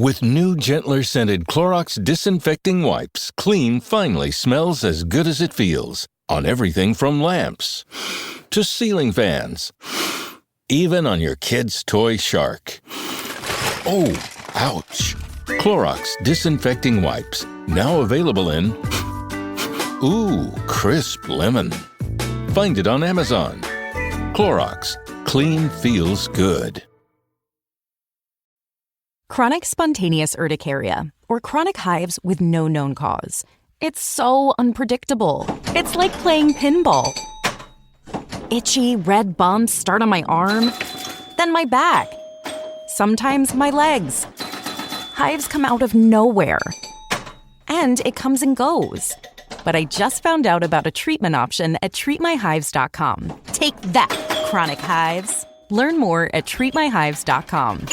With new, gentler scented Clorox disinfecting wipes, clean finally smells as good as it feels. On everything from lamps to ceiling fans. Even on your kid's toy shark. Oh, ouch. Clorox disinfecting wipes. Now available in... Ooh, crisp lemon. Find it on Amazon. Clorox. Clean feels good. Chronic spontaneous urticaria, or chronic hives with no known cause. It's so unpredictable. It's like playing pinball. Itchy, red bumps start on my arm, then my back. Sometimes my legs. Hives come out of nowhere. And it comes and goes. But I just found out about a treatment option at treatmyhives.com. Take that, chronic hives. Learn more at treatmyhives.com.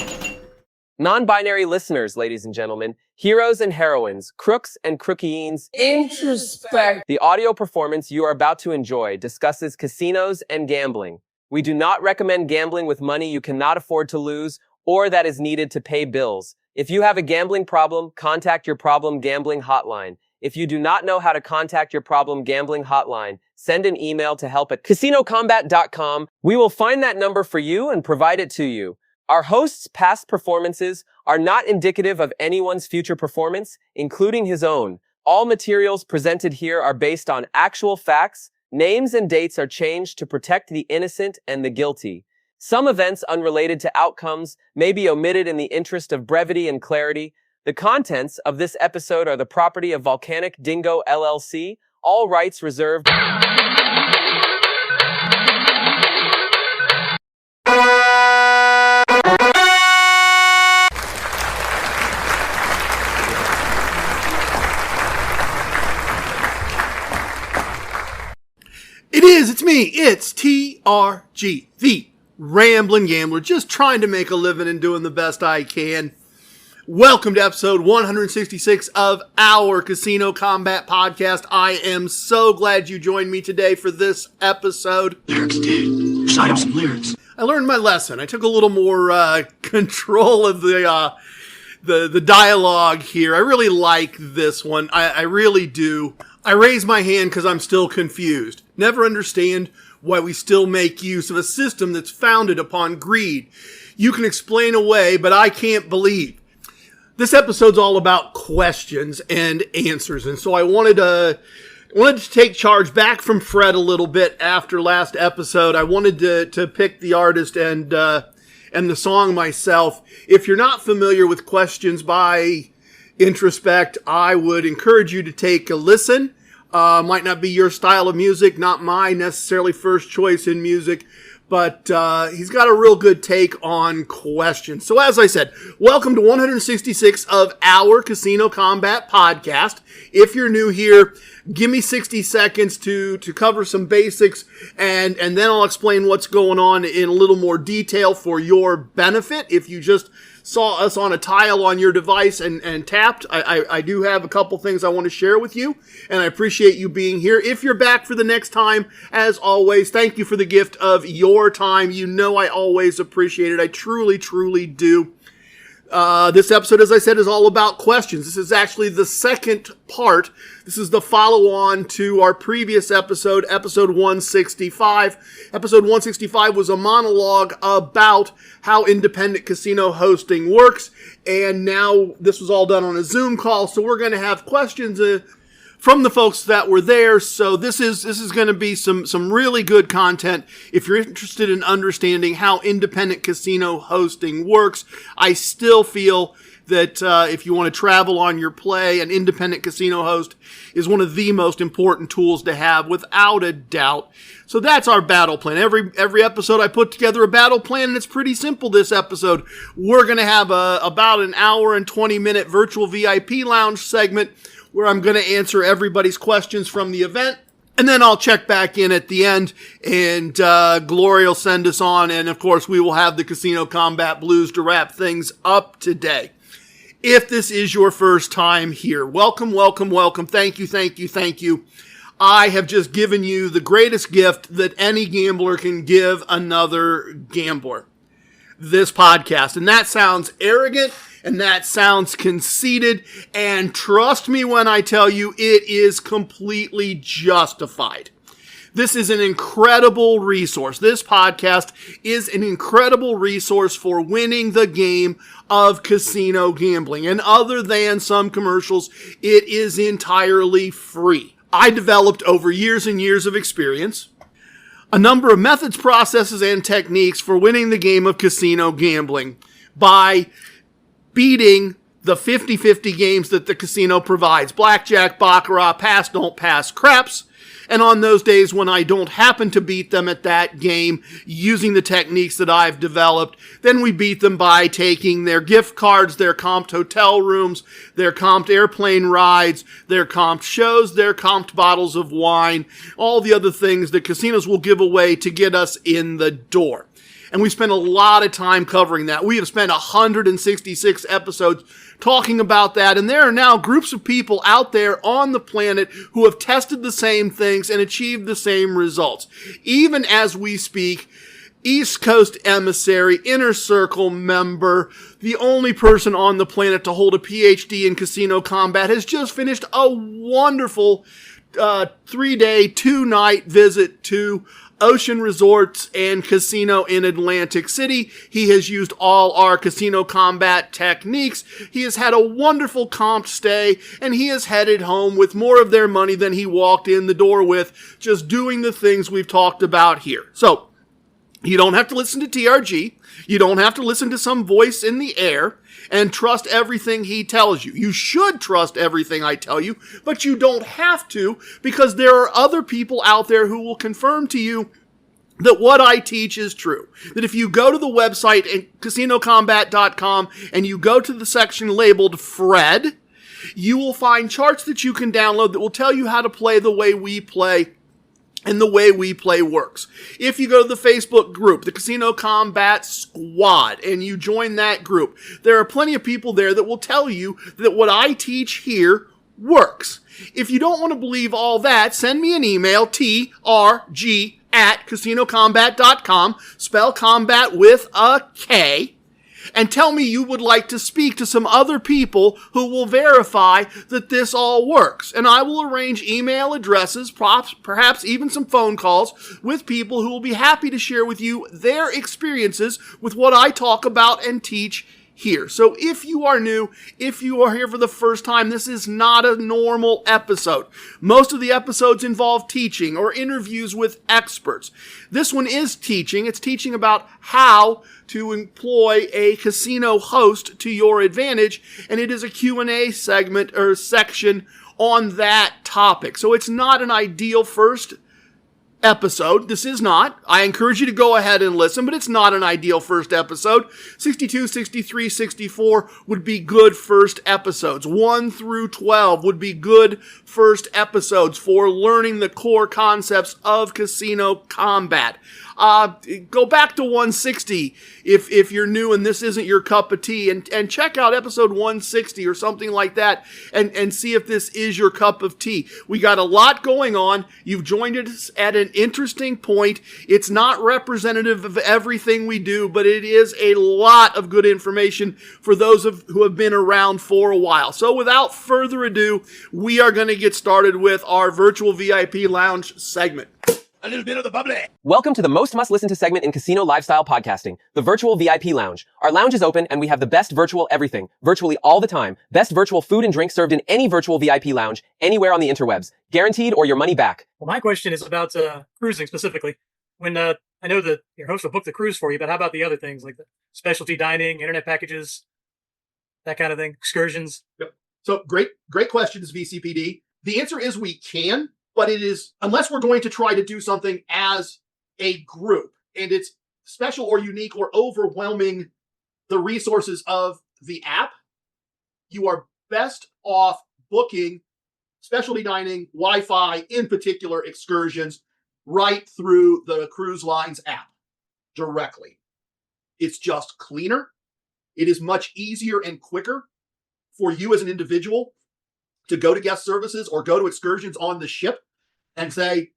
Non-binary listeners, ladies and gentlemen, heroes and heroines, crooks and crookieens, introspect. The audio performance you are about to enjoy discusses casinos and gambling. We do not recommend gambling with money you cannot afford to lose or that is needed to pay bills. If you have a gambling problem, contact your problem gambling hotline. If you do not know how to contact your problem gambling hotline, send an email to help@casinocombat.com. We will find that number for you and provide it to you. Our host's past performances are not indicative of anyone's future performance, including his own. All materials presented here are based on actual facts. Names and dates are changed to protect the innocent and the guilty. Some events unrelated to outcomes may be omitted in the interest of brevity and clarity. The contents of this episode are the property of Volcanic Dingo LLC. All rights reserved. It's me, it's TRG, the Ramblin Gambler, just trying to make a living and doing the best I can. Welcome to episode 166 of our Casino Combat Podcast. I am so glad you joined me today for this episode. Lyrics, dude. Recite him some lyrics. I learned my lesson. I took a little more control of the dialogue here. I really like this one. I really do. I raise my hand because I'm still confused. Never understand why we still make use of a system that's founded upon greed. You can explain away, but I can't believe. This episode's all about questions and answers, and so I wanted to take charge back from Fred a little bit after last episode. I wanted to pick the artist and the song myself. If you're not familiar with Questions by Introspect, I would encourage you to take a listen. Might not be your style of music, not my necessarily first choice in music, but he's got a real good take on questions. So as I said, welcome to 166 of our Casino Combat Podcast. If you're new here, give me 60 seconds to cover some basics, and then I'll explain what's going on in a little more detail for your benefit. If you just saw us on a tile on your device and tapped, I do have a couple things I want to share with you, and I appreciate you being here. If you're back for the next time, as always, thank you for the gift of your time. You know I always appreciate it. I truly, truly do. This episode, as I said, is all about questions. This is actually the second part. This is the follow-on to our previous episode, episode 165. Episode 165 was a monologue about how independent casino hosting works, and now this was all done on a Zoom call, so we're going to have questions from the folks that were there. So this is going to be some really good content. If you're interested in understanding how independent casino hosting works, I still feel that if you want to travel on your play, an independent casino host is one of the most important tools to have, without a doubt. So that's our battle plan. Every episode I put together a battle plan, and it's pretty simple this episode. We're going to have about an hour and 20-minute virtual VIP lounge segment where I'm going to answer everybody's questions from the event. And then I'll check back in at the end, and Gloria will send us on. And, of course, we will have the Casino Combat Blues to wrap things up today. If this is your first time here, welcome, welcome, welcome. Thank you, thank you, thank you. I have just given you the greatest gift that any gambler can give another gambler. This podcast. And that sounds arrogant, And that sounds conceited, and trust me when I tell you it is completely justified. This is an incredible resource. This podcast is an incredible resource for winning the game of casino gambling. And other than some commercials, it is entirely free. I developed over years and years of experience a number of methods, processes, and techniques for winning the game of casino gambling by beating the 50-50 games that the casino provides. Blackjack, baccarat, pass, don't pass, craps. And on those days when I don't happen to beat them at that game using the techniques that I've developed, then we beat them by taking their gift cards, their comped hotel rooms, their comped airplane rides, their comped shows, their comped bottles of wine, all the other things that casinos will give away to get us in the door. And we spent a lot of time covering that. We have spent 166 episodes talking about that. And there are now groups of people out there on the planet who have tested the same things and achieved the same results. Even as we speak, East Coast emissary, Inner Circle member, the only person on the planet to hold a PhD in casino combat, has just finished a wonderful 3-day, 2-night visit to Ocean Resorts and Casino in Atlantic City. He has used all our casino combat techniques. He has had a wonderful comp stay, and he is headed home with more of their money than he walked in the door with, just doing the things we've talked about here. So, you don't have to listen to TRG. You don't have to listen to some voice in the air and trust everything he tells you. You should trust everything I tell you, but you don't have to, because there are other people out there who will confirm to you that what I teach is true. That if you go to the website at casinocombat.com and you go to the section labeled Fred, you will find charts that you can download that will tell you how to play the way we play. And the way we play works. If you go to the Facebook group, the Casino Combat Squad, and you join that group, there are plenty of people there that will tell you that what I teach here works. If you don't want to believe all that, send me an email, trg@casinocombat.com, spell combat with a K, and tell me you would like to speak to some other people who will verify that this all works. And I will arrange email addresses, perhaps even some phone calls with people who will be happy to share with you their experiences with what I talk about and teach here. So if you are new, if you are here for the first time, this is not a normal episode. Most of the episodes involve teaching or interviews with experts. This one is teaching. It's teaching about how to employ a casino host to your advantage, and it is a Q&A segment or section on that topic. So it's not an ideal first episode. This is not. I encourage you to go ahead and listen, but it's not an ideal first episode. 62, 63, 64 would be good first episodes. 1 through 12 would be good first episodes for learning the core concepts of casino combat. Go back to 160 if you're new and this isn't your cup of tea, and check out episode 160 or something like that and see if this is your cup of tea. We got a lot going on. You've joined us at an interesting point. It's not representative of everything we do, but it is a lot of good information for those who have been around for a while. So without further ado, we are going to get started with our virtual VIP lounge segment. A little bit of the bubbly. Welcome to the most must-listen-to segment in casino lifestyle podcasting, the Virtual VIP Lounge. Our lounge is open, and we have the best virtual everything, virtually all the time. Best virtual food and drink served in any virtual VIP lounge, anywhere on the interwebs. Guaranteed or your money back. Well, my question is about cruising specifically. When I know that your host will book the cruise for you, but how about the other things like the specialty dining, internet packages, that kind of thing, excursions? Yep. So great questions, VCPD. The answer is we can. But it is, unless we're going to try to do something as a group, and it's special or unique or overwhelming the resources of the app, you are best off booking specialty dining, Wi-Fi, in particular excursions, right through the cruise line's app directly. It's just cleaner. It is much easier and quicker for you as an individual to go to guest services or go to excursions on the ship and say,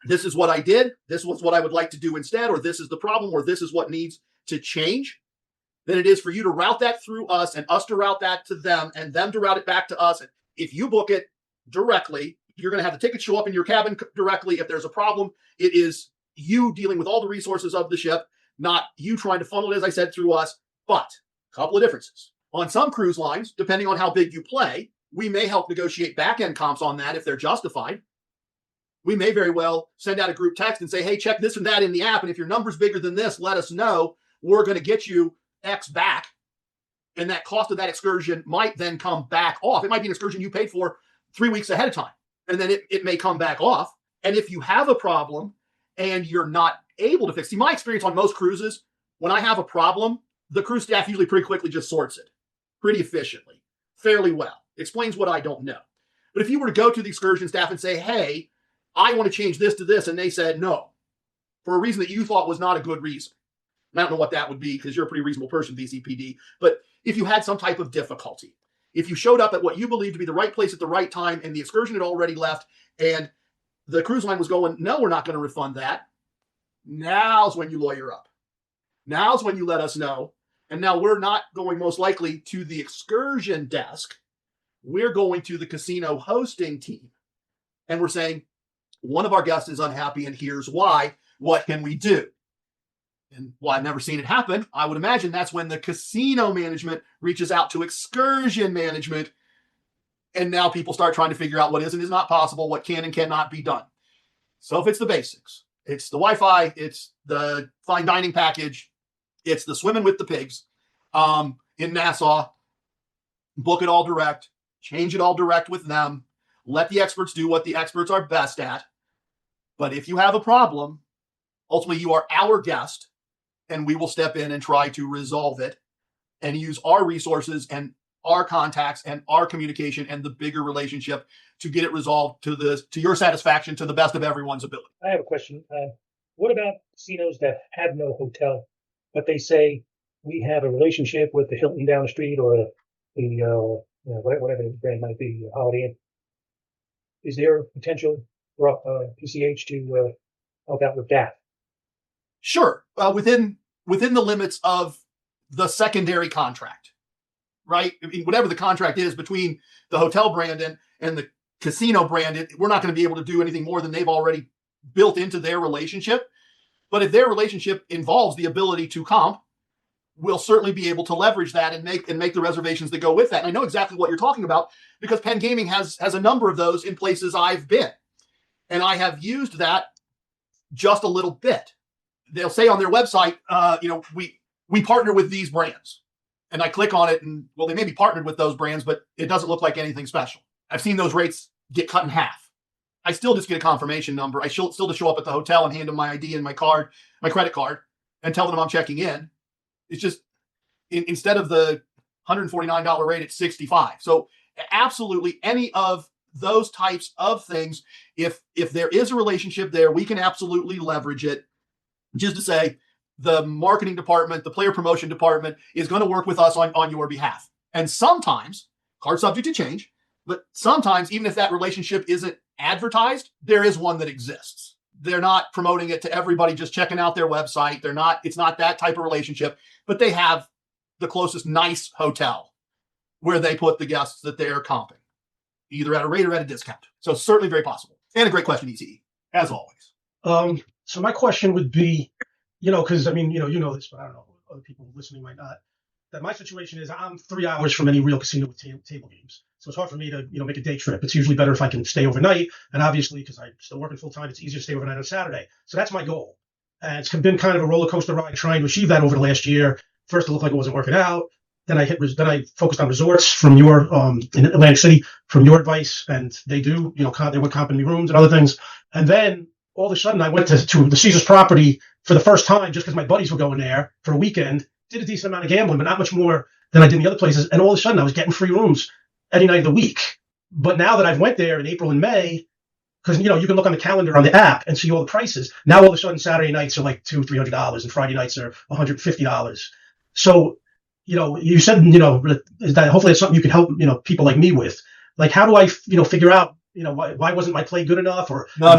this is what I did, this was what I would like to do instead, or this is the problem, or this is what needs to change, than it is for you to route that through us and us to route that to them and them to route it back to us. If you book it directly, you're going to have the ticket show up in your cabin directly. If there's a problem, it is you dealing with all the resources of the ship, not you trying to funnel it, as I said, through us. But a couple of differences. On some cruise lines, depending on how big you play, we may help negotiate back-end comps on that if they're justified. We may very well send out a group text and say, hey, check this and that in the app. And if your number's bigger than this, let us know. We're going to get you X back. And that cost of that excursion might then come back off. It might be an excursion you paid for 3 weeks ahead of time. And then it may come back off. And if you have a problem and you're not able to fix, see, my experience on most cruises, when I have a problem, the cruise staff usually pretty quickly just sorts it pretty efficiently, fairly well. Explains what I don't know. But if you were to go to the excursion staff and say, hey, I want to change this to this, and they said no, for a reason that you thought was not a good reason. And I don't know what that would be because you're a pretty reasonable person, VCPD. But if you had some type of difficulty, if you showed up at what you believed to be the right place at the right time and the excursion had already left and the cruise line was going, no, we're not going to refund that. Now's when you lawyer up. Now's when you let us know. And now we're not going most likely to the excursion desk. We're going to the casino hosting team. And we're saying, one of our guests is unhappy and here's why. What can we do? And while I've never seen it happen, I would imagine that's when the casino management reaches out to excursion management. And now people start trying to figure out what is and is not possible, what can and cannot be done. So if it's the basics, it's the Wi-Fi, it's the fine dining package, it's the swimming with the pigs in Nassau, book it all direct, change it all direct with them, let the experts do what the experts are best at. But if you have a problem, ultimately you are our guest and we will step in and try to resolve it and use our resources and our contacts and our communication and the bigger relationship to get it resolved to your satisfaction to the best of everyone's ability. I have a question. What about casinos that have no hotel, but they say we have a relationship with the Hilton down the street or the whatever the brand might be, Holiday Inn? Is there potential for PCH to help out with that? Sure, within the limits of the secondary contract, right? I mean, whatever the contract is between the hotel brand and the casino brand, we're not going to be able to do anything more than they've already built into their relationship. But if their relationship involves the ability to comp, we'll certainly be able to leverage that and make the reservations that go with that. And I know exactly what you're talking about because Penn Gaming has a number of those in places I've been. And I have used that just a little bit. They'll say on their website, we partner with these brands. And I click on it and, well, they may be partnered with those brands, but it doesn't look like anything special. I've seen those rates get cut in half. I still just get a confirmation number. I still just show up at the hotel and hand them my ID and my credit card, and tell them I'm checking in. It's just instead of the $149 rate, it's $65. So absolutely any of those types of things, if there is a relationship there, we can absolutely leverage it. Just to say, the marketing department, the player promotion department is going to work with us on your behalf. And sometimes, card subject to change, but sometimes even if that relationship isn't advertised, there is one that exists. They're not promoting it to everybody just checking out their website. It's not that type of relationship, but they have the closest nice hotel where they put the guests that they're comping, either at a rate or at a discount. So certainly very possible. And a great question, ETE, as always. So my question would be, because I mean, you know this, but I don't know, other people listening might not, that my situation is I'm 3 hours from any real casino with table games. So it's hard for me to, make a day trip. It's usually better if I can stay overnight. And obviously, because I'm still working full time, it's easier to stay overnight on Saturday. So that's my goal. And it's been kind of a roller coaster ride trying to achieve that over the last year. First, it looked like it wasn't working out. Then I focused on resorts from your, in Atlantic City, from your advice. And they do, they were comping me rooms and other things. And then all of a sudden I went to the Caesars property for the first time just because my buddies were going there for a weekend. Did a decent amount of gambling, but not much more than I did in the other places. And all of a sudden I was getting free rooms any night of the week. But now that I've went there in April and May, because, you can look on the calendar on the app and see all the prices. Now all of a sudden Saturday nights are like $200-$300 and Friday nights are $150. So, you said, that hopefully it's something you can help, people like me with. Like, how do I, figure out, why wasn't my play good enough? Or No.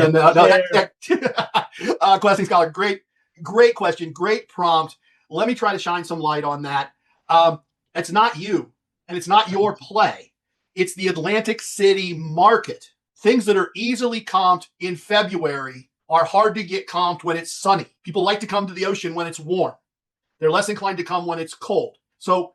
Questing Scholar, great question, great prompt. Let me try to shine some light on that. It's not you, and it's not your play. It's the Atlantic City market. Things that are easily comped in February are hard to get comped when it's sunny. People like to come to the ocean when it's warm. They're less inclined to come when it's cold. So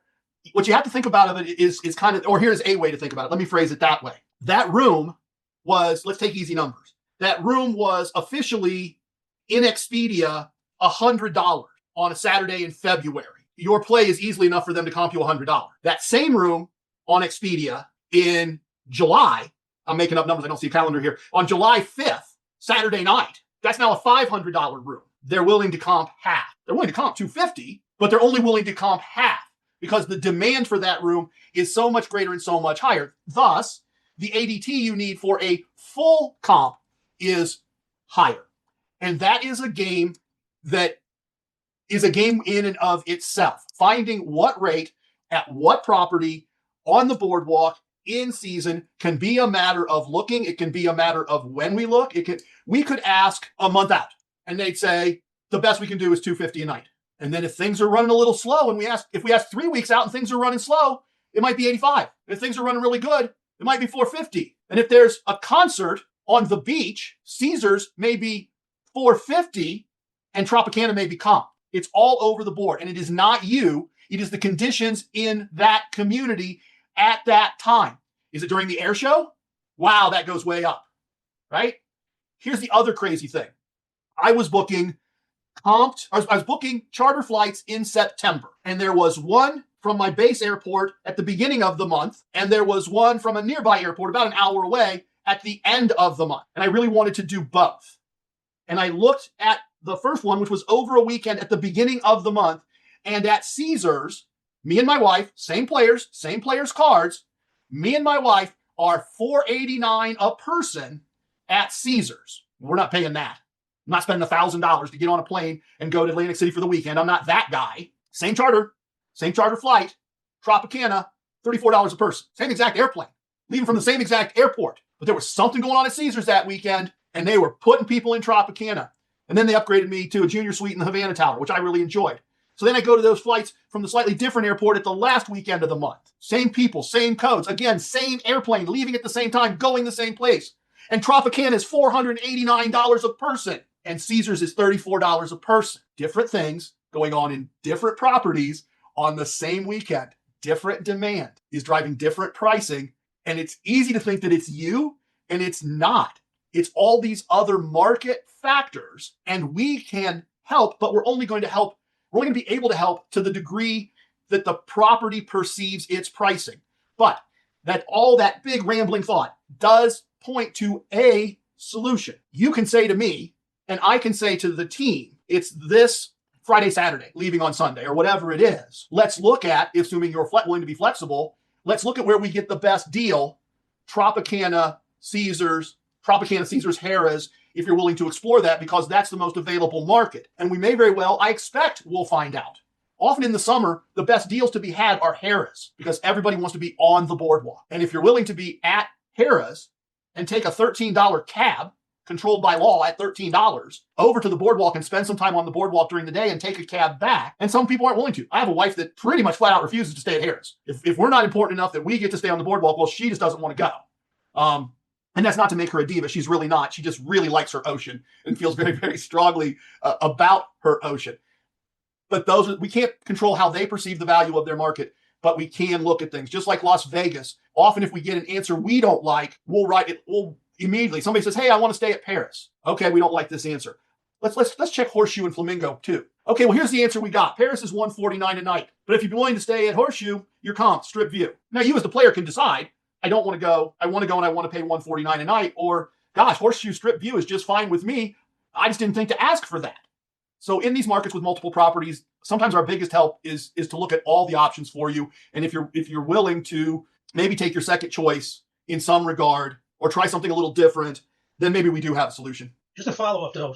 what you have to think about of it is kind of, or here's a way to think about it. Let me phrase it that way. That room was, let's take easy numbers. That room was officially in Expedia $100 on a Saturday in February. Your play is easily enough for them to comp you $100. That same room on Expedia in July, I'm making up numbers, I don't see a calendar here, on July 5th, Saturday night, that's now a $500 room. They're willing to comp half. They're willing to comp $250, but they're only willing to comp half because the demand for that room is so much greater and so much higher. Thus, the ADT you need for a full comp is higher. And that is a game that is a game in and of itself. Finding what rate at what property on the boardwalk in season can be a matter of looking. It can be a matter of when we look. We could ask a month out and they'd say the best we can do is $250 a night. And then if things are running a little slow and if we ask 3 weeks out and things are running slow, it might be 85. If things are running really good, it might be 450. And if there's a concert on the beach, Caesars may be 450 and Tropicana may be comp. It's all over the board. And it is not you. It is the conditions in that community at that time. Is it during the air show? Wow, that goes way up, right? Here's the other crazy thing. I was booking charter flights in September. And there was one from my base airport at the beginning of the month. And there was one from a nearby airport about an hour away at the end of the month. And I really wanted to do both. And I looked at the first one, which was over a weekend at the beginning of the month. And at Caesars, me and my wife, same players cards, me and my wife are $489 a person at Caesars. We're not paying that. I'm not spending $1,000 to get on a plane and go to Atlantic City for the weekend. I'm not that guy. Same charter flight, Tropicana, $34 a person. Same exact airplane, leaving from the same exact airport. But there was something going on at Caesars that weekend, and they were putting people in Tropicana. And then they upgraded me to a junior suite in the Havana Tower, which I really enjoyed. So then I go to those flights from the slightly different airport at the last weekend of the month. Same people, same codes. Again, same airplane, leaving at the same time, going the same place. And Tropicana is $489 a person. And Caesars is $34 a person. Different things going on in different properties on the same weekend. Different demand is driving different pricing. And it's easy to think that it's you, and it's not. It's all these other market factors. And we can help, but we're only going to be able to help to the degree that the property perceives its pricing. But that all that big rambling thought does point to a solution. You can say to me, and I can say to the team, it's this Friday, Saturday, leaving on Sunday, or whatever it is. Let's look at, assuming you're willing to be flexible, let's look at where we get the best deal. Tropicana, Caesars, Harrah's, if you're willing to explore that, because that's the most available market. And we may very well, I expect we'll find out. Often in the summer, the best deals to be had are Harrah's, because everybody wants to be on the boardwalk. And if you're willing to be at Harrah's and take a $13 cab, controlled by law at $13, over to the boardwalk and spend some time on the boardwalk during the day and take a cab back. And some people aren't willing to. I have a wife that pretty much flat out refuses to stay at Harrah's. If we're not important enough that we get to stay on the boardwalk, well, she just doesn't want to go. And that's not to make her a diva. She's really not. She just really likes her ocean and feels very, very strongly about her ocean. But we can't control how they perceive the value of their market, but we can look at things. Just like Las Vegas, often if we get an answer we don't like, we'll immediately, somebody says, hey, I want to stay at Paris. Okay, we don't like this answer. Let's check Horseshoe and Flamingo too. Okay, well, here's the answer we got. Paris is $149 a night. But if you're willing to stay at Horseshoe, your comp, Strip View. Now, you as the player can decide, I don't want to go. I want to go and I want to pay $149 a night. Or, gosh, Horseshoe Strip View is just fine with me. I just didn't think to ask for that. So in these markets with multiple properties, sometimes our biggest help is to look at all the options for you. And if you're willing to maybe take your second choice in some regard or try something a little different, then maybe we do have a solution. Just a follow-up, though.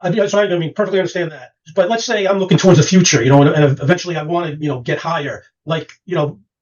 I perfectly understand that. But let's say I'm looking towards the future, and eventually I want to, get higher. Like,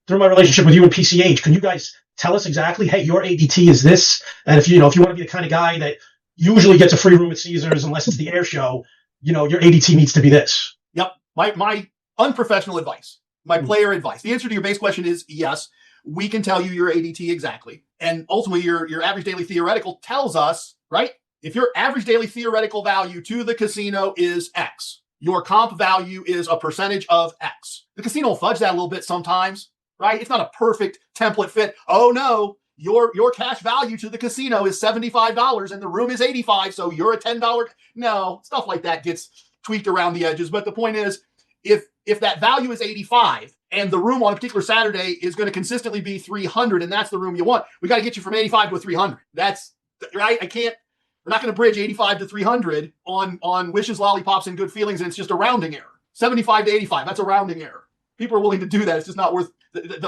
through my relationship with you and PCH, can you guys tell us exactly, hey, your ADT is this? And if you want to be the kind of guy that usually gets a free room at Caesars unless it's the air show, your ADT needs to be this. Yep. My unprofessional advice My player advice. The answer to your base question is yes. We can tell you your ADT exactly. And ultimately, your average daily theoretical tells us, right? If your average daily theoretical value to the casino is X, your comp value is a percentage of X. The casino will fudge that a little bit sometimes, right? It's not a perfect template fit. Oh no, your cash value to the casino is $75 and the room is $85, so you're a $10. No, stuff like that gets tweaked around the edges. But the point is, if that value is 85 and the room on a particular Saturday is going to consistently be 300 and that's the room you want, we got to get you from 85 to 300. That's right. We're not going to bridge 85 to 300 on wishes, lollipops, and good feelings, and it's just a rounding error. 75 to 85, that's a rounding error. People are willing to do that. It's just not worth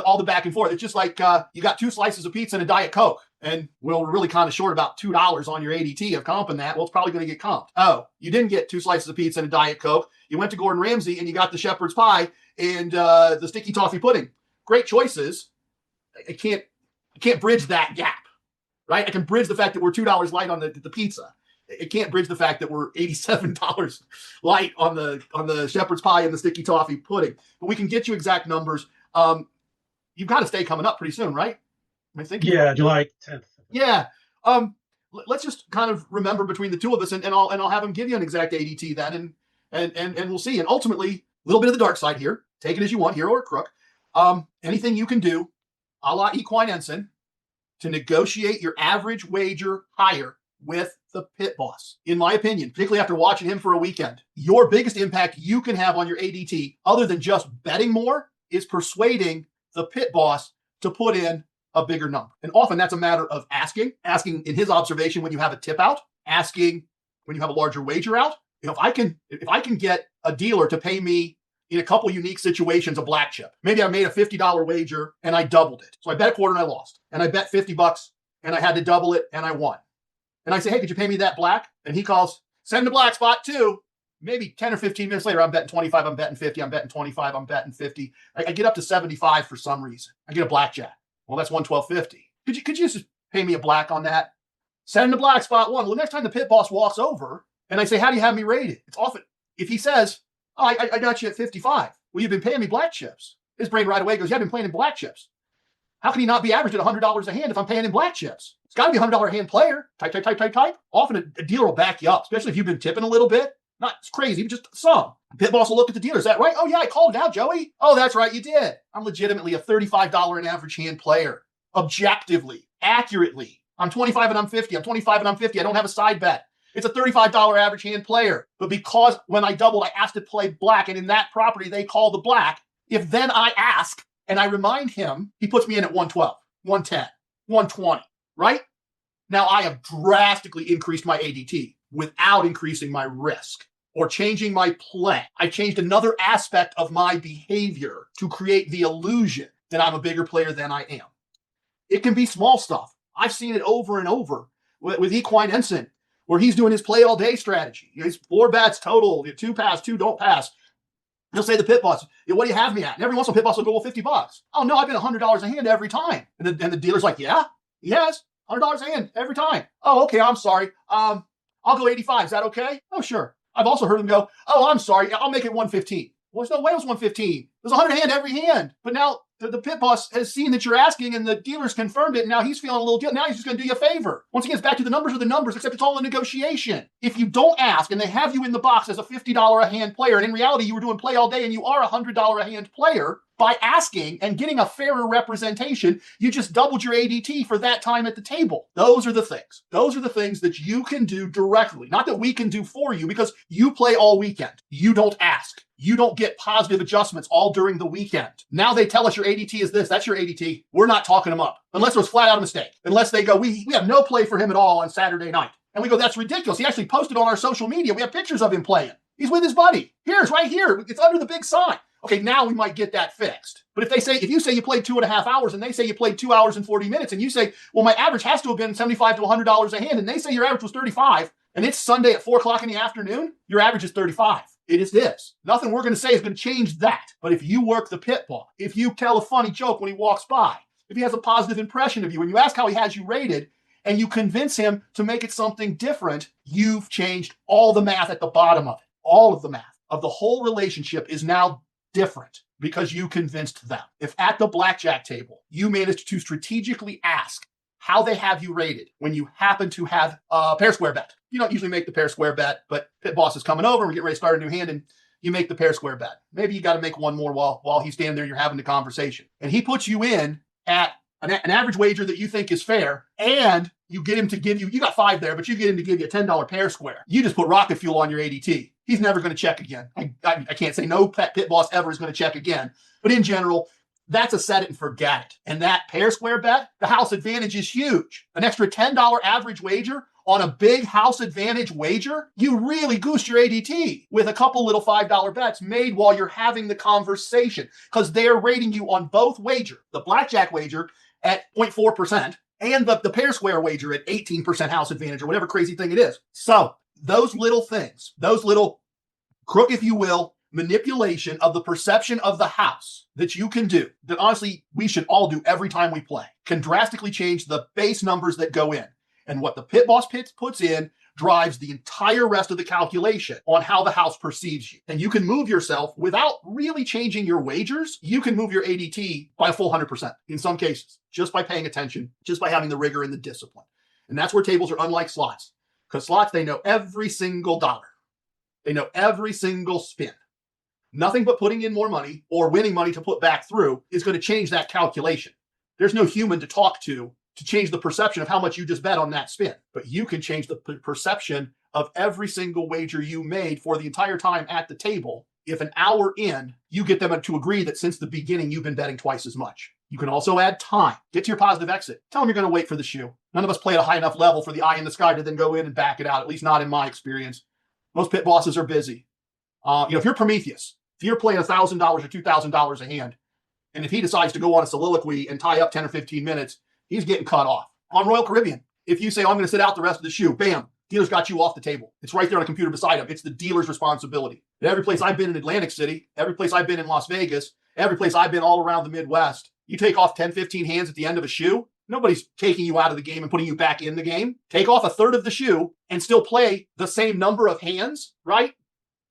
all the back and forth. It's just like you got 2 slices of pizza and a Diet Coke, and we're really kind of short about $2 on your ADT of comping that. Well, it's probably going to get comped. Oh, you didn't get 2 slices of pizza and a Diet Coke. You went to Gordon Ramsay and you got the shepherd's pie and the sticky toffee pudding. Great choices. I can't bridge that gap. Right? I can bridge the fact that we're $2 light on the pizza. It can't bridge the fact that we're $87 light on the shepherd's pie and the sticky toffee pudding. But we can get you exact numbers. You've got a stay coming up pretty soon, right? I think. Yeah, July 10th. Yeah. Let's just kind of remember between the two of us, and I'll have him give you an exact ADT then, and we'll see. And ultimately, a little bit of the dark side here. Take it as you want, hero or crook. Anything you can do, a la Equine Ensign, to negotiate your average wager higher with the pit boss. In my opinion, particularly after watching him for a weekend, your biggest impact you can have on your ADT, other than just betting more, is persuading the pit boss to put in a bigger number. And often that's a matter of asking in his observation when you have a tip out, asking when you have a larger wager out. You know, if I can get a dealer to pay me in a couple unique situations a black chip. Maybe I made a $50 wager and I doubled it. So I bet a quarter and I lost. And I bet $50 and I had to double it and I won. And I say, hey, could you pay me that black? And he calls, send a black spot too. Maybe 10 or 15 minutes later, I'm betting 25, I'm betting 50, I'm betting 25, I'm betting 50. I get up to 75 for some reason. I get a blackjack. Well, that's 112.50. Could you just pay me a black on that? Send a black spot one. Well, the next time the pit boss walks over and I say, how do you have me rated? It's often, if he says, oh, I got you at 55. Well, you've been paying me black chips. His brain right away goes, yeah, I've been playing in black chips. How can he not be averaged at $100 a hand if I'm paying in black chips? It's got to be a $100 a hand player. Type. Often a dealer will back you up, especially if you've been tipping a little bit. Not crazy, but just some. Pit boss will look at the dealer. Is that right? Oh, yeah, I called it out, Joey. Oh, that's right, you did. I'm legitimately a $35 an average hand player. Objectively, accurately. I'm 25 and I'm 50. I'm 25 and I'm 50. I don't have a side bet. It's a $35 average hand player. But because when I doubled, I asked to play black, and in that property, they call the black. If then I ask and I remind him, he puts me in at 112, 110, 120, right? Now I have drastically increased my ADT without increasing my risk or changing my play. I changed another aspect of my behavior to create the illusion that I'm a bigger player than I am. It can be small stuff. I've seen it over and over with Equine Ensign, where he's doing his play all day strategy. His 4 bats total, 2 pass, 2 don't pass. He'll say to the pit boss, what do you have me at? And every once in a while, pit boss will go, well, $50. Oh no, I've been $100 a hand every time. And the dealer's like, yeah, yes, $100 a hand every time. Oh, okay, I'm sorry. I'll go 85. Is that okay? Oh, sure. I've also heard him go, oh, I'm sorry. I'll make it 115. Well, there's no way it was 115. There's 100 hand every hand. But now the pit boss has seen that you're asking and the dealer's confirmed it. And now he's feeling a little guilty. Now he's just going to do you a favor. Once again, it's back to the numbers are the numbers, except it's all a negotiation. If you don't ask and they have you in the box as a $50 a hand player, and in reality, you were doing play all day and you are a $100 a hand player, by asking and getting a fairer representation, you just doubled your ADT for that time at the table. Those are the things. Those are the things that you can do directly. Not that we can do for you, because you play all weekend. You don't ask. You don't get positive adjustments all during the weekend. Now they tell us your ADT is this. That's your ADT. We're not talking them up. Unless it was flat out a mistake. Unless they go, we have no play for him at all on Saturday night. And we go, that's ridiculous. He actually posted on our social media. We have pictures of him playing. He's with his buddy. It's right here. It's under the big sign. Okay, now we might get that fixed. But if you say you played 2.5 hours and they say you played 2 hours and 40 minutes and you say, well, my average has to have been $75 to $100 a hand, and they say your average was 35, and it's Sunday at 4 o'clock in the afternoon, your average is 35. It is this. Nothing we're going to say is going to change that. But if you work the pit ball, if you tell a funny joke when he walks by, if he has a positive impression of you, and you ask how he has you rated, and you convince him to make it something different, you've changed all the math at the bottom of it. All of the math of the whole relationship is now different. because you convinced them. If at the blackjack table, you managed to strategically ask how they have you rated when you happen to have a pair square bet. You don't usually make the pair square bet, but pit boss is coming over, we're getting ready to start a new hand, and you make the pair square bet. Maybe you got to make one more while he's standing there, you're having the conversation. And he puts you in at an average wager that you think is fair, and you get him to give you got 5 there, but you get him to give you a $10 pair square. You just put rocket fuel on your ADT. He's never going to check again. I can't say no pit boss ever is going to check again. But in general, that's a set it and forget it. And that pair square bet, the house advantage is huge. An extra $10 average wager on a big house advantage wager, you really goose your ADT with a couple little $5 bets made while you're having the conversation, because they're rating you on both wager, the blackjack wager at 0.4% and the pair square wager at 18% house advantage or whatever crazy thing it is. So those little things, those little crook, if you will, manipulation of the perception of the house that you can do, that honestly we should all do every time we play, can drastically change the base numbers that go in. And what the pit boss puts in drives the entire rest of the calculation on how the house perceives you. And you can move yourself without really changing your wagers. You can move your ADT by a full 100% in some cases, just by paying attention, just by having the rigor and the discipline. And that's where tables are unlike slots. Because slots, they know every single dollar. They know every single spin. Nothing but putting in more money or winning money to put back through is going to change that calculation. There's no human to talk to change the perception of how much you just bet on that spin. But you can change the perception of every single wager you made for the entire time at the table. If an hour in, you get them to agree that since the beginning, you've been betting twice as much. You can also add time. Get to your positive exit. Tell them you're going to wait for the shoe. None of us play at a high enough level for the eye in the sky to then go in and back it out, at least not in my experience. Most pit bosses are busy. If you're Prometheus, if you're playing $1,000 or $2,000 a hand, and if he decides to go on a soliloquy and tie up 10 or 15 minutes, he's getting cut off. On Royal Caribbean, if you say, I'm going to sit out the rest of the shoe, bam, dealer's got you off the table. It's right there on a computer beside him. It's the dealer's responsibility. At every place I've been in Atlantic City, every place I've been in Las Vegas, every place I've been all around the Midwest, you take off 10, 15 hands at the end of a shoe, nobody's taking you out of the game and putting you back in the game. Take off a third of the shoe and still play the same number of hands, right?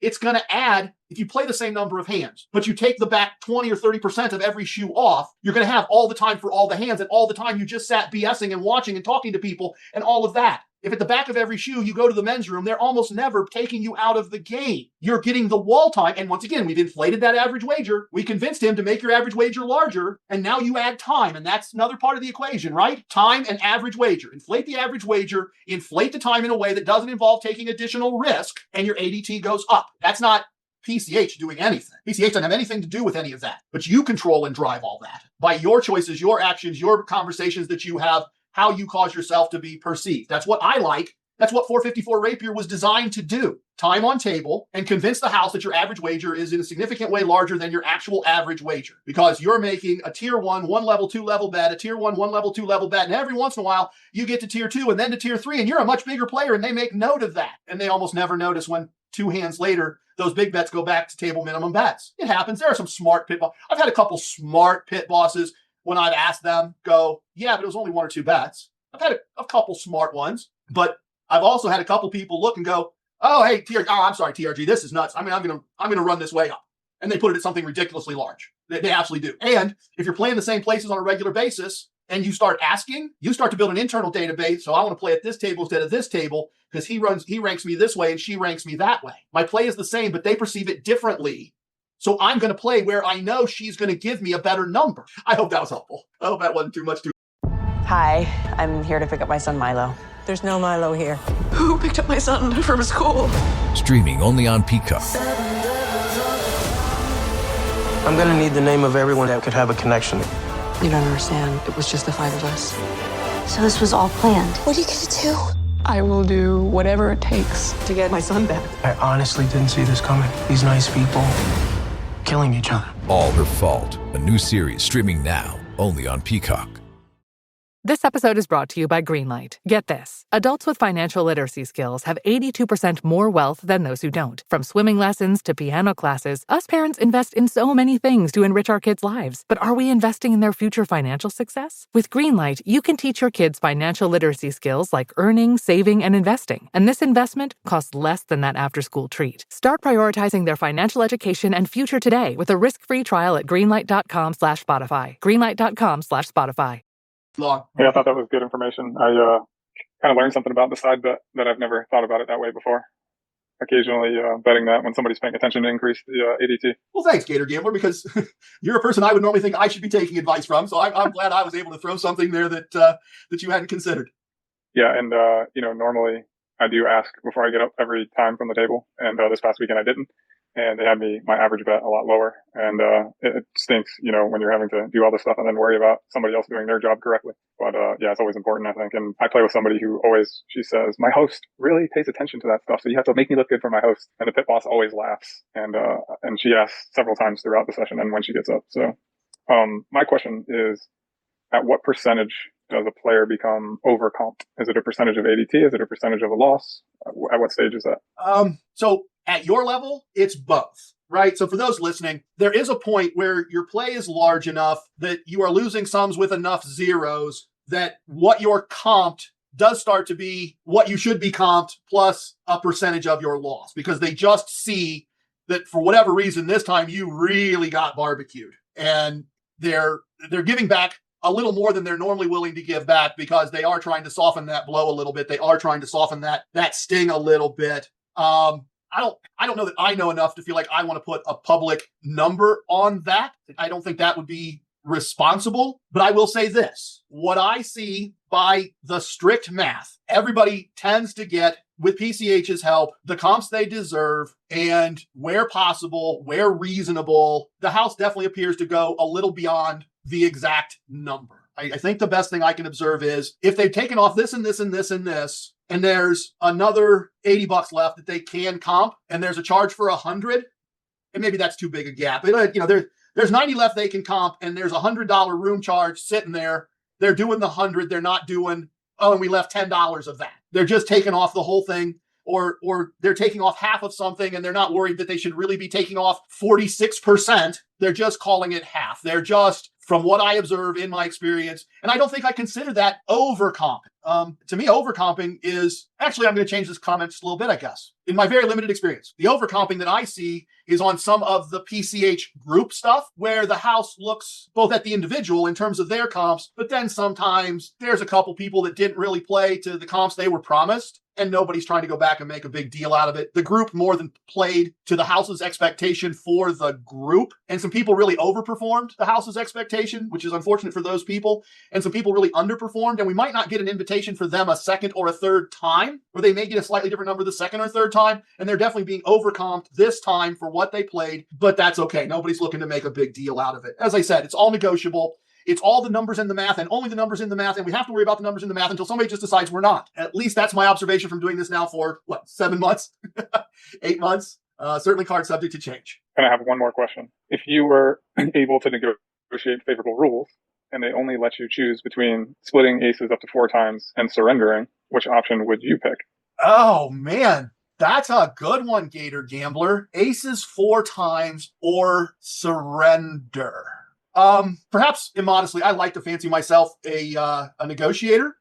It's going to add, if you play the same number of hands, but you take the back 20 or 30% of every shoe off, you're going to have all the time for all the hands, and all the time you just sat BSing and watching and talking to people and all of that. If at the back of every shoe you go to the men's room, they're almost never taking you out of the game. You're getting the wall time. And once again, we've inflated that average wager. We convinced him to make your average wager larger. And now you add time. And that's another part of the equation, right? Time and average wager. Inflate the average wager, inflate the time in a way that doesn't involve taking additional risk, and your ADT goes up. That's not PCH doing anything. PCH doesn't have anything to do with any of that. But you control and drive all that by your choices, your actions, your conversations that you have, how you cause yourself to be perceived. That's what I like. That's what 454 Rapier was designed to do. Time on table and convince the house that your average wager is in a significant way larger than your actual average wager, because you're making a tier 1 level, 2 level bet, a tier 1 level, 2 level bet. And every once in a while you get to tier 2 and then to tier 3, and you're a much bigger player, and they make note of that. And they almost never notice when 2 hands later, those big bets go back to table minimum bets. It happens. There are some smart pit bosses. I've had a couple smart pit bosses when I've asked them, go, yeah, but it was only 1 or 2 bets. I've had a couple smart ones, but I've also had a couple people look and go, oh, hey, I'm sorry, TRG, this is nuts. I mean, I'm gonna run this way up. And they put it at something ridiculously large. They absolutely do. And if you're playing the same places on a regular basis and you start asking, you start to build an internal database. So I want to play at this table instead of this table because he ranks me this way and she ranks me that way. My play is the same, but they perceive it differently. So I'm going to play where I know she's going to give me a better number. I hope that was helpful. I hope that wasn't too much. Hi, I'm here to pick up my son Milo. There's no Milo here. Who picked up my son from school? Streaming only on Peacock. I'm gonna need the name of everyone that could have a connection. You don't understand. It was just the 5 of us. So this was all planned. What are you gonna do? I will do whatever it takes to get my son back. I honestly didn't see this coming. These nice people killing each other. All Her Fault, a new series streaming now only on Peacock. This episode is brought to you by Greenlight. Get this. Adults with financial literacy skills have 82% more wealth than those who don't. From swimming lessons to piano classes, us parents invest in so many things to enrich our kids' lives. But are we investing in their future financial success? With Greenlight, you can teach your kids financial literacy skills like earning, saving, and investing. And this investment costs less than that after-school treat. Start prioritizing their financial education and future today with a risk-free trial at greenlight.com/Spotify. Greenlight.com/Spotify. Yeah, I thought that was good information. I kind of learned something about the side bet that I've never thought about it that way before. Occasionally betting that when somebody's paying attention to increase the ADT. Well, thanks, Gator Gambler, because you're a person I would normally think I should be taking advice from. So I'm glad I was able to throw something there that you hadn't considered. Yeah, and normally I do ask before I get up every time from the table, and this past weekend I didn't. And they had my average bet a lot lower. And it stinks, when you're having to do all this stuff and then worry about somebody else doing their job correctly. But yeah, it's always important, I think. And I play with somebody who she says, my host really pays attention to that stuff. So you have to make me look good for my host. And the pit boss always laughs. And she asks several times throughout the session and when she gets up. So my question is, at what percentage does a player become overcomped? Is it a percentage of ADT? Is it a percentage of a loss? At what stage is that? So at your level, it's both, right? So for those listening, there is a point where your play is large enough that you are losing sums with enough zeros that what you're comped does start to be what you should be comped plus a percentage of your loss, because they just see that for whatever reason, this time you really got barbecued, and they're giving back a little more than they're normally willing to give back because they are trying to soften that blow a little bit. They are trying to soften that sting a little bit. I don't know that I know enough to feel like I want to put a public number on that. I don't think that would be responsible, but I will say this. What I see by the strict math, everybody tends to get, with PCH's help, the comps they deserve, and where possible, where reasonable, the house definitely appears to go a little beyond the exact number. I think the best thing I can observe is if they've taken off this and this and this and this, and there's another $80 left that they can comp, and there's a charge for 100, and maybe that's too big a gap. There's 90 left they can comp, and there's a $100 room charge sitting there. They're doing the 100. They're not doing, and we left $10 of that. They're just taking off the whole thing, or they're taking off half of something, and they're not worried that they should really be taking off 46%. They're just calling it half. They're just, from what I observe in my experience, and I don't think I consider that overcomping. To me, overcomping is, actually, I'm going to change this comment just a little bit, I guess. In my very limited experience, the overcomping that I see is on some of the PCH group stuff where the house looks both at the individual in terms of their comps, but then sometimes there's a couple people that didn't really play to the comps they were promised, and nobody's trying to go back and make a big deal out of it. The group more than played to the house's expectation for the group, and some people really overperformed the house's expectation, which is unfortunate for those people, and some people really underperformed, and we might not get an invitation for them a second or a third time, or they may get a slightly different number the second or third time, and they're definitely being overcomped this time for what they played, but that's okay. Nobody's looking to make a big deal out of it. As I said, it's all negotiable. It's all the numbers in the math and only the numbers in the math, and we have to worry about the numbers in the math until somebody just decides we're not. At least that's my observation from doing this now for, 7 months? 8 months? Certainly card subject to change. And I have one more question. If you were able to negotiate favorable rules, and they only let you choose between splitting aces up to 4 times and surrendering, which option would you pick? Oh, man. That's a good one, Gator Gambler. Aces 4 times or surrender. Perhaps immodestly, I like to fancy myself a negotiator,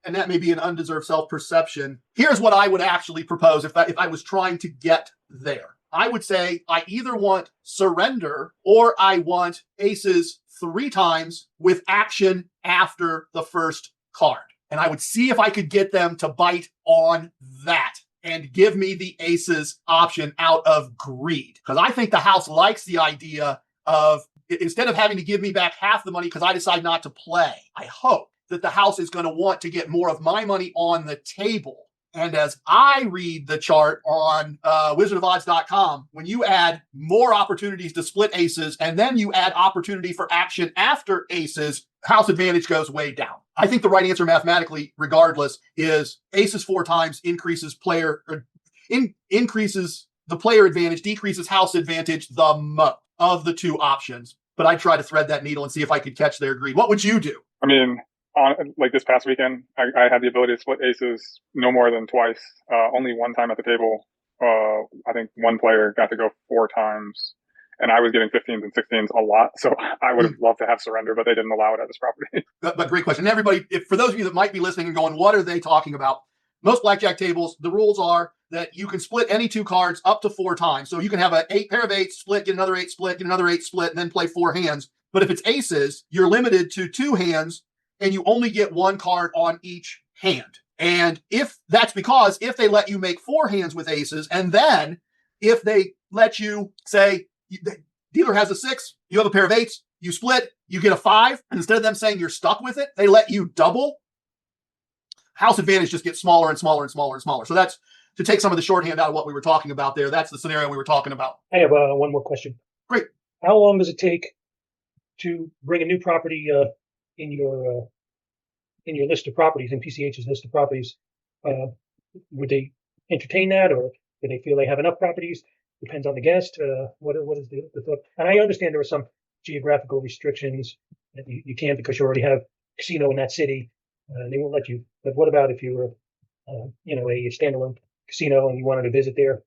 and that may be an undeserved self-perception. Here's what I would actually propose if I was trying to get there. I would say I either want surrender or I want aces 3 times with action after the first card. And I would see if I could get them to bite on that and give me the aces option out of greed. Because I think the house likes the idea of, instead of having to give me back half the money because I decide not to play, I hope that the house is going to want to get more of my money on the table. And as I read the chart on wizardofodds.com, when you add more opportunities to split aces and then you add opportunity for action after aces, house advantage goes way down. I think the right answer mathematically, regardless, is aces 4 times increases increases the player advantage, decreases house advantage the most of the 2 options. But I'd try to thread that needle and see if I could catch their greed. What would you do? I mean, on like this past weekend, I had the ability to split aces no more than twice. Only one time at the table. I think one player got to go 4 times, and I was getting 15s and 16s a lot. So I would have loved to have surrender, but they didn't allow it at this property. But great question. And everybody, for those of you that might be listening and going, what are they talking about? Most blackjack tables, the rules are that you can split any 2 cards up to 4 times. So you can have a pair of 8 split, get another 8 split, get another 8 split, and then play 4 hands. But if it's aces, you're limited to 2 hands, and you only get 1 card on each hand. And if they let you make 4 hands with aces, and then if they let you say, the dealer has a 6, you have a pair of 8s, you split, you get a 5, and instead of them saying you're stuck with it, they let you double. House advantage just gets smaller and smaller and smaller and smaller. So that's to take some of the shorthand out of what we were talking about there. That's the scenario we were talking about. I have one more question. Great. How long does it take to bring a new property in your list of properties, in PCH's list of properties? Would they entertain that, or do they feel they have enough properties? Depends on the guest. What is the thought? And I understand there are some geographical restrictions that you can't because you already have a casino in that city. They won't let you. But what about if you were, a standalone casino and you wanted to visit there,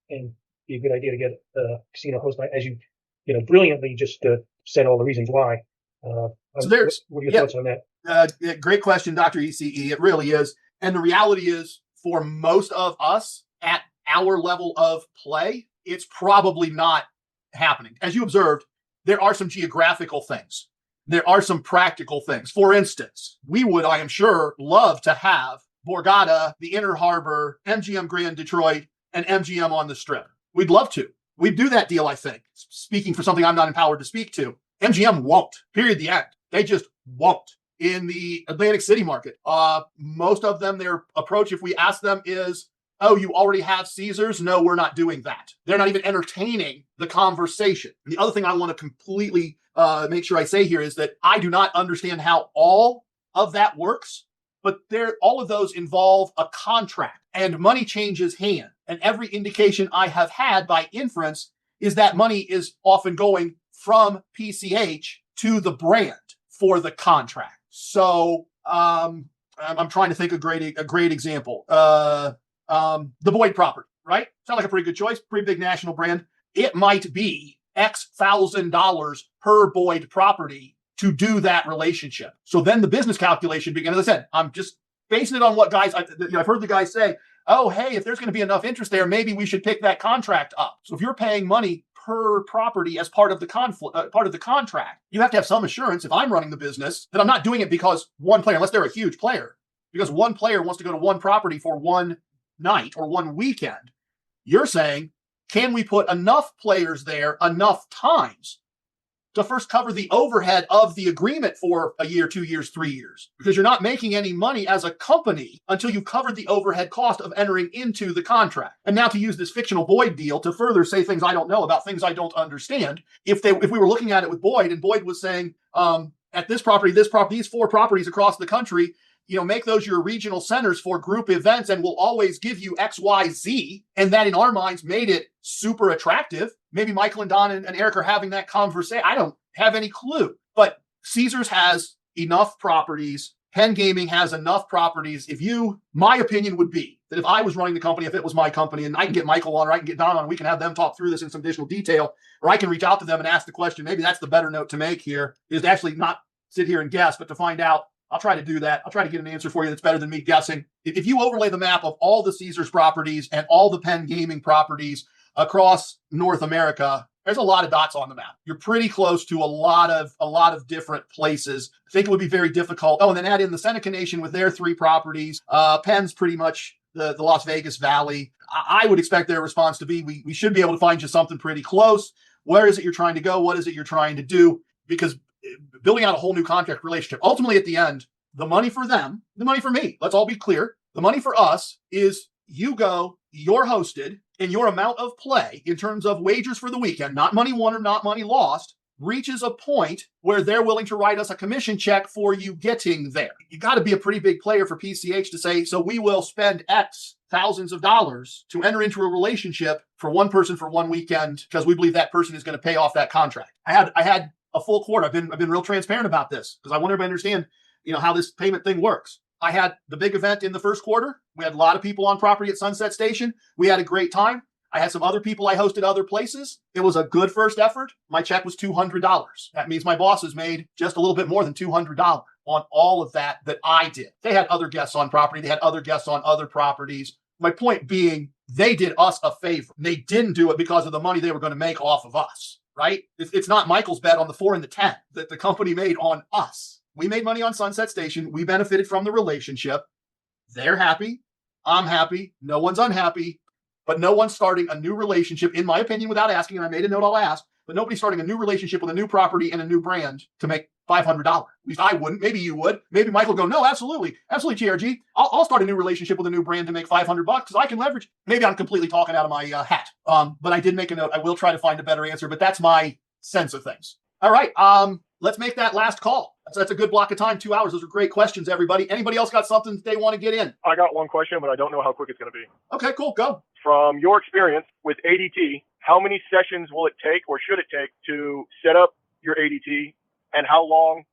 and be a good idea to get a casino host, as you, brilliantly just said all the reasons why. So there's, what are your thoughts on that? Great question, Dr. ECE. It really is. And the reality is, for most of us at our level of play, it's probably not happening. As you observed, there are some geographical things. There are some practical things. For instance, we would, I am sure, love to have Borgata, the Inner Harbor, MGM Grand Detroit, and MGM on the Strip. We'd love to. We'd do that deal, I think. Speaking for something I'm not empowered to speak to. MGM won't. Period. The end. They just won't. In the Atlantic City market, most of them, their approach, if we ask them, is, oh, you already have Caesars? No, we're not doing that. They're not even entertaining the conversation. And the other thing I want to completely make sure I say here is that I do not understand how all of that works, but all of those involve a contract, and money changes hand. And every indication I have had by inference is that money is often going from PCH to the brand for the contract. So I'm trying to think of a great example. The Boyd property, right? Sounds like a pretty good choice, pretty big national brand. It might be X $1,000 per Boyd property to do that relationship. So then the business calculation begins. As I said, I'm just basing it on what guys, I've heard the guys say, oh, hey, if there's going to be enough interest there, maybe we should pick that contract up. So if you're paying money per property as part of the contract, you have to have some assurance, if I'm running the business, that I'm not doing it because one player, unless they're a huge player, because one player wants to go to one property for one night or one weekend. You're saying, can we put enough players there enough times to first cover the overhead of the agreement for a year, 2 years, 3 years? Because you're not making any money as a company until you've covered the overhead cost of entering into the contract. And now to use this fictional Boyd deal to further say things I don't know about things I don't understand, if we were looking at it with Boyd, and Boyd was saying, at this property, these 4 properties across the country, make those your regional centers for group events, and we'll always give you X, Y, Z. And that in our minds made it super attractive. Maybe Michael and Don and Eric are having that conversation. I don't have any clue. But Caesars has enough properties. Penn Gaming has enough properties. My opinion would be that if I was running the company, if it was my company, and I can get Michael on, or I can get Don on, we can have them talk through this in some additional detail, or I can reach out to them and ask the question. Maybe that's the better note to make here, is to actually not sit here and guess, but to find out. I'll try to do that. I'll try to get an answer for you that's better than me guessing. If you overlay the map of all the Caesars properties and all the Penn Gaming properties across North America, there's a lot of dots on the map. You're pretty close to a lot of different places. I think it would be very difficult. Oh, and then add in the Seneca Nation with their 3 properties. Penn's pretty much the Las Vegas Valley. I would expect their response to be, we should be able to find you something pretty close. Where is it you're trying to go? What is it you're trying to do? Because building out a whole new contract relationship, ultimately at the end, the money for them, the money for me, let's all be clear. The money for us is you go, you're hosted, and your amount of play in terms of wagers for the weekend, not money won or not money lost, reaches a point where they're willing to write us a commission check for you getting there. You got to be a pretty big player for PCH to say, so we will spend X thousands of dollars to enter into a relationship for one person for one weekend because we believe that person is going to pay off that contract. I had a full quarter. I've been real transparent about this because I want everybody to understand, how this payment thing works. I had the big event in the first quarter. We had a lot of people on property at Sunset Station. We had a great time. I had some other people I hosted other places. It was a good first effort. My check was $200. That means my bosses made just a little bit more than $200 on all of that I did. They had other guests on property. They had other guests on other properties. My point being, they did us a favor. They didn't do it because of the money they were going to make off of us, right? It's not Michael's bet on the 4 and the 10 that the company made on us. We made money on Sunset Station. We benefited from the relationship. They're happy. I'm happy. No one's unhappy. But no one's starting a new relationship, in my opinion, without asking, and I made a note I'll ask, but nobody's starting a new relationship with a new property and a new brand to make $500. At least I wouldn't. Maybe you would. Maybe Michael will go, no, absolutely. Absolutely, TRG. I'll start a new relationship with a new brand to make $500 because I can leverage. Maybe I'm completely talking out of my hat. But I did make a note. I will try to find a better answer, but that's my sense of things. All right. Let's make that last call. That's a good block of time, 2 hours. Those are great questions, everybody. Anybody else got something they want to get in? I got one question, but I don't know how quick it's going to be. Okay, cool. Go. From your experience with ADT, how many sessions will it take or should it take to set up your ADT, and how long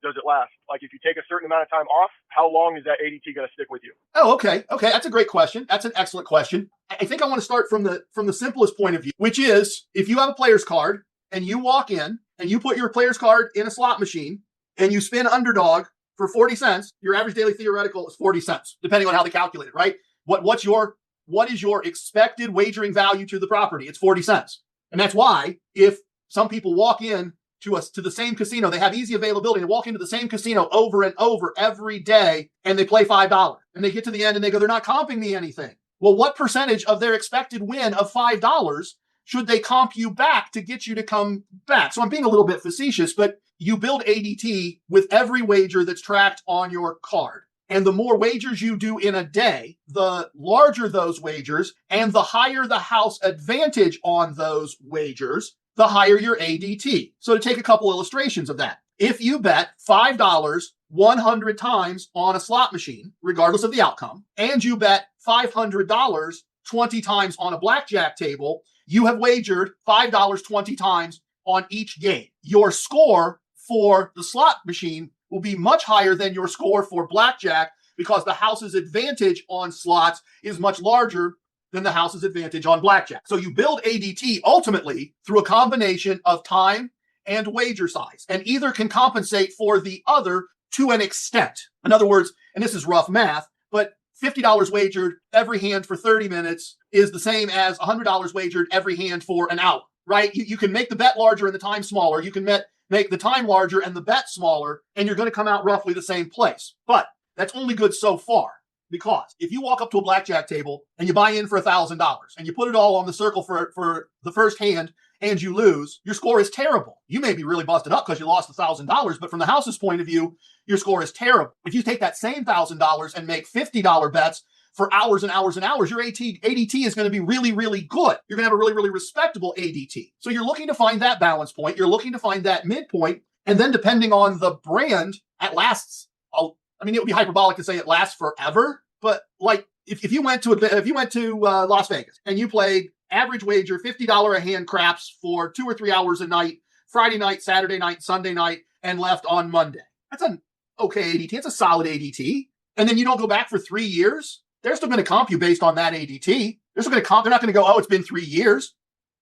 does it last? Like if you take a certain amount of time off, how long is that ADT going to stick with you? Oh, okay. Okay. That's a great question. That's an excellent question. I think I want to start from the simplest point of view, which is if you have a player's card and you walk in and you put your player's card in a slot machine and you spin underdog for 40 cents, your average daily theoretical is 40 cents, depending on how they calculate it, right? What is your expected wagering value to the property? It's 40 cents. And that's why if some people walk in to the same casino, they have easy availability and walk into the same casino over and over every day and they play $5 and they get to the end and they go, they're not comping me anything. Well, what percentage of their expected win of $5 should they comp you back to get you to come back? So I'm being a little bit facetious, but you build ADT with every wager that's tracked on your card. And the more wagers you do in a day, the larger those wagers and the higher the house advantage on those wagers, the higher your ADT. So to take a couple illustrations of that, if you bet $5 100 times on a slot machine, regardless of the outcome, and you bet $500 20 times on a blackjack table, you have wagered $5 20 times on each game. Your score for the slot machine will be much higher than your score for blackjack because the house's advantage on slots is much larger than the house's advantage on blackjack. So you build ADT ultimately through a combination of time and wager size, and either can compensate for the other to an extent. In other words, and this is rough math, but $50 wagered every hand for 30 minutes is the same as $100 wagered every hand for an hour, right? You can make the bet larger and the time smaller. You can make the time larger and the bet smaller, and you're going to come out roughly the same place. But that's only good so far, because if you walk up to a blackjack table and you buy in for $1,000 and you put it all on the circle for the first hand and you lose, your score is terrible. You may be really busted up because you lost $1,000, but from the house's point of view, your score is terrible. If you take that same $1,000 and make $50 bets for hours and hours and hours, your ADT is going to be really, really good. You're going to have a really, really respectable ADT. So you're looking to find that balance point. You're looking to find that midpoint. And then depending on the brand, it lasts. It would be hyperbolic to say it lasts forever. But like if you went to Las Vegas and you played average wager $50 a hand craps for 2 or 3 hours a night, Friday night, Saturday night, Sunday night, and left on Monday, that's an okay ADT. It's a solid ADT. And then you don't go back for 3 years. They're still going to comp you based on that ADT. They're still going to comp. They're not going to go, oh, it's been 3 years.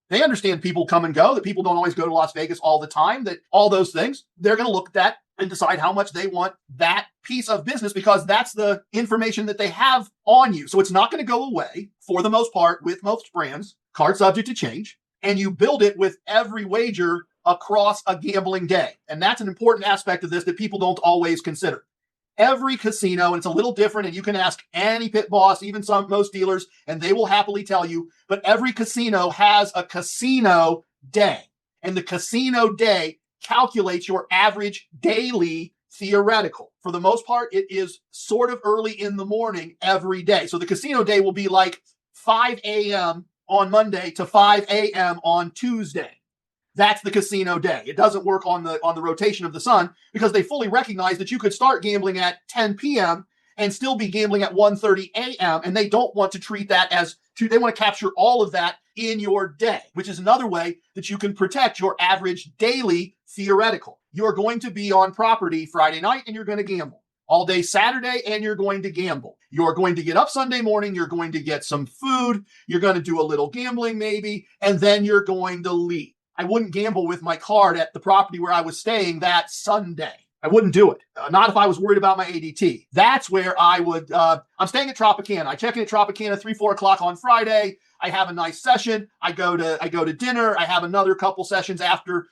They understand people come and go, that people don't always go to Las Vegas all the time, that all those things. They're going to look at that and decide how much they want that piece of business because that's the information that they have on you. So it's not going to go away for the most part with most brands, card subject to change. And you build it with every wager across a gambling day. And that's an important aspect of this that people don't always consider. Every casino, and it's a little different, and you can ask any pit boss, even most dealers, and they will happily tell you, but every casino has a casino day. And the casino day calculates your average daily theoretical. For the most part, it is sort of early in the morning every day. So the casino day will be like 5 a.m. on Monday to 5 a.m. on Tuesday. That's the casino day. It doesn't work on the rotation of the sun because they fully recognize that you could start gambling at 10 p.m. and still be gambling at 1:30 a.m. And they don't want to treat that they want to capture all of that in your day, which is another way that you can protect your average daily theoretical. You're going to be on property Friday night and you're going to gamble. all day Saturday, and you're going to gamble. You're going to get up Sunday morning. You're going to get some food. You're going to do a little gambling maybe, and then you're going to leave. I wouldn't gamble with my card at the property where I was staying that Sunday. I wouldn't do it. Not if I was worried about my ADT. That's where I would, I'm staying at Tropicana. I check in at Tropicana 3-4 o'clock on Friday. I have a nice session. I go to dinner. I have another couple sessions after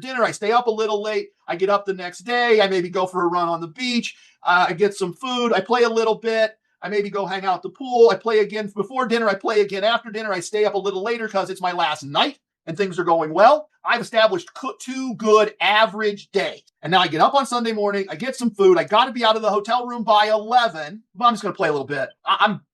dinner. I stay up a little late. I get up the next day. I maybe go for a run on the beach. I get some food. I play a little bit. I maybe go hang out at the pool. I play again before dinner. I play again after dinner. I stay up a little later because it's my last night and things are going well. I've established 2 good average days. And now I get up on Sunday morning. I get some food. I got to be out of the hotel room by 11. Well, I'm just going to play a little bit.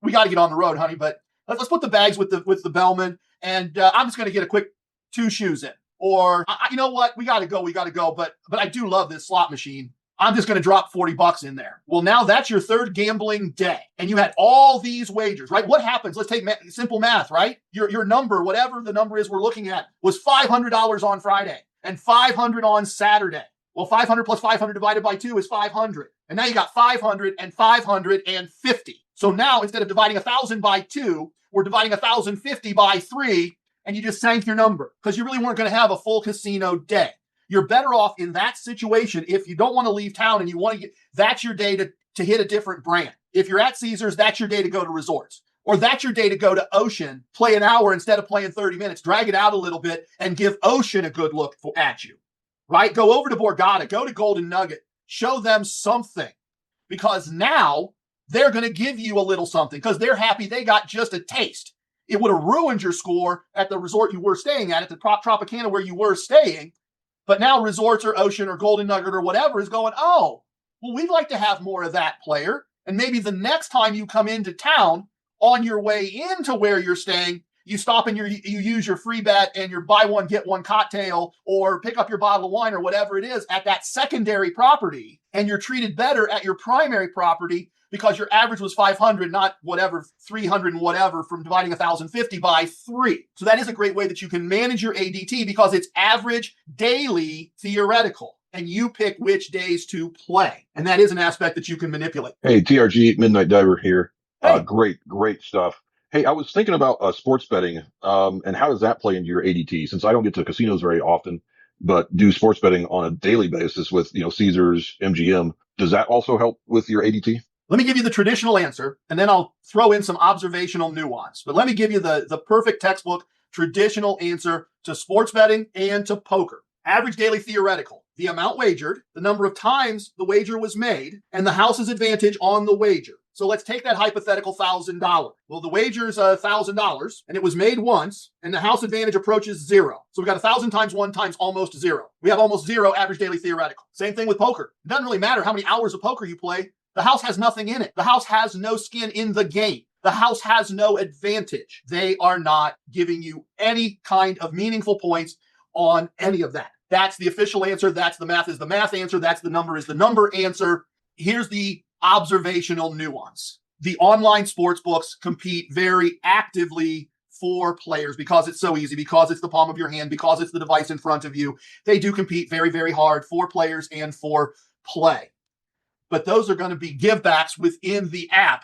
We got to get on the road, honey, but let's put the bags with the bellman, and I'm just going to get a quick 2 shoes in. Or, you know what? We got to go. But I do love this slot machine. I'm just going to drop $40 in there. Well, now that's your 3rd gambling day. And you had all these wagers, right? What happens? Let's take simple math, right? Your number, whatever the number is we're looking at, was $500 on Friday and $500 on Saturday. Well, 500 plus 500 divided by 2 is 500. And now you got 500 and 550. So now instead of dividing 1,000 by 2, we're dividing 1,050 by 3, and you just sank your number because you really weren't going to have a full casino day. You're better off in that situation if you don't want to leave town and you want to get, that's your day to hit a different brand. If you're at Caesars, that's your day to go to resorts. Or that's your day to go to Ocean, play an hour instead of playing 30 minutes, drag it out a little bit and give Ocean a good look at you, right? Go over to Borgata, go to Golden Nugget, show them something because now they're going to give you a little something because they're happy they got just a taste. It would have ruined your score at the resort you were staying at the Tropicana where you were staying. But now resorts or Ocean or Golden Nugget or whatever is going, oh, well, we'd like to have more of that player. And maybe the next time you come into town on your way into where you're staying, you stop and you use your free bet and your buy one, get one cocktail or pick up your bottle of wine or whatever it is at that secondary property. And you're treated better at your primary property because your average was 500, not whatever, 300 and whatever from dividing 1,050 by 3. So that is a great way that you can manage your ADT because it's average daily theoretical and you pick which days to play. And that is an aspect that you can manipulate. Hey, TRG, Midnight Diver here. Hey. Great stuff. Hey, I was thinking about sports betting and how does that play into your ADT? Since I don't get to casinos very often, but do sports betting on a daily basis with, Caesars, MGM. Does that also help with your ADT? Let me give you the traditional answer, and then I'll throw in some observational nuance. But let me give you the perfect textbook traditional answer to sports betting and to poker. Average daily theoretical, the amount wagered, the number of times the wager was made, and the house's advantage on the wager. So let's take that hypothetical $1,000. Well, the wager's $1,000, and it was made once, and the house advantage approaches 0. So we've got 1,000 times 1 times almost 0. We have almost 0 average daily theoretical. Same thing with poker. It doesn't really matter how many hours of poker you play. The house has nothing in it. The house has no skin in the game. The house has no advantage. They are not giving you any kind of meaningful points on any of that. That's the official answer. That's the math is the math answer. That's the number is the number answer. Here's the observational nuance. The online sports books compete very actively for players because it's so easy, because it's the palm of your hand, because it's the device in front of you. They do compete very, very hard for players and for play. But those are going to be givebacks within the app.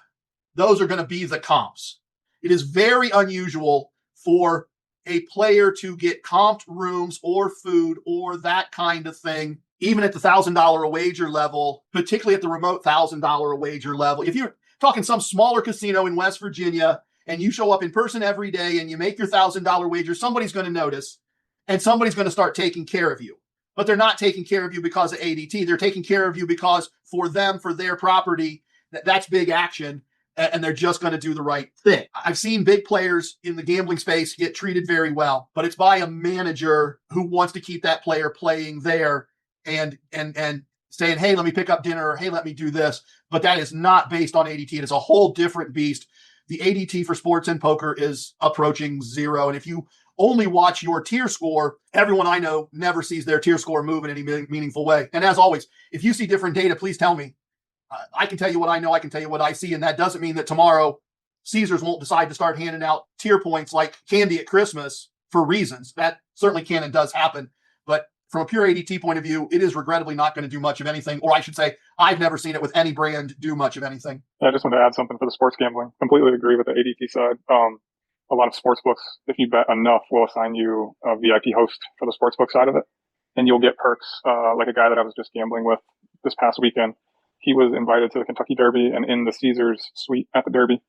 Those are going to be the comps. It is very unusual for a player to get comped rooms or food or that kind of thing, even at the $1,000 a wager level, particularly at the remote $1,000 a wager level. If you're talking some smaller casino in West Virginia and you show up in person every day and you make your $1,000 wager, somebody's going to notice and somebody's going to start taking care of you. But they're not taking care of you because of ADT. They're taking care of you because for them, for their property, that's big action, and they're just going to do the right thing. I've seen big players in the gambling space get treated very well, but it's by a manager who wants to keep that player playing there and saying, hey, let me pick up dinner, or hey, let me do this. But that is not based on ADT. It is a whole different beast. The ADT for sports and poker is approaching 0. And if you only watch your tier score, everyone I know never sees their tier score move in any meaningful way. And as always, if you see different data, please tell me. I can tell you what I know. I can tell you what I see. And that doesn't mean that tomorrow Caesars won't decide to start handing out tier points like candy at Christmas for reasons. That certainly can and does happen. But from a pure ADT point of view, it is regrettably not going to do much of anything. Or I should say, I've never seen it with any brand do much of anything. I just want to add something for the sports gambling. Completely agree with the ADT side. A lot of sports books, if you bet enough, will assign you a VIP host for the sportsbook side of it. And you'll get perks, like a guy that I was just gambling with this past weekend. He was invited to the Kentucky Derby and in the Caesars suite at the Derby.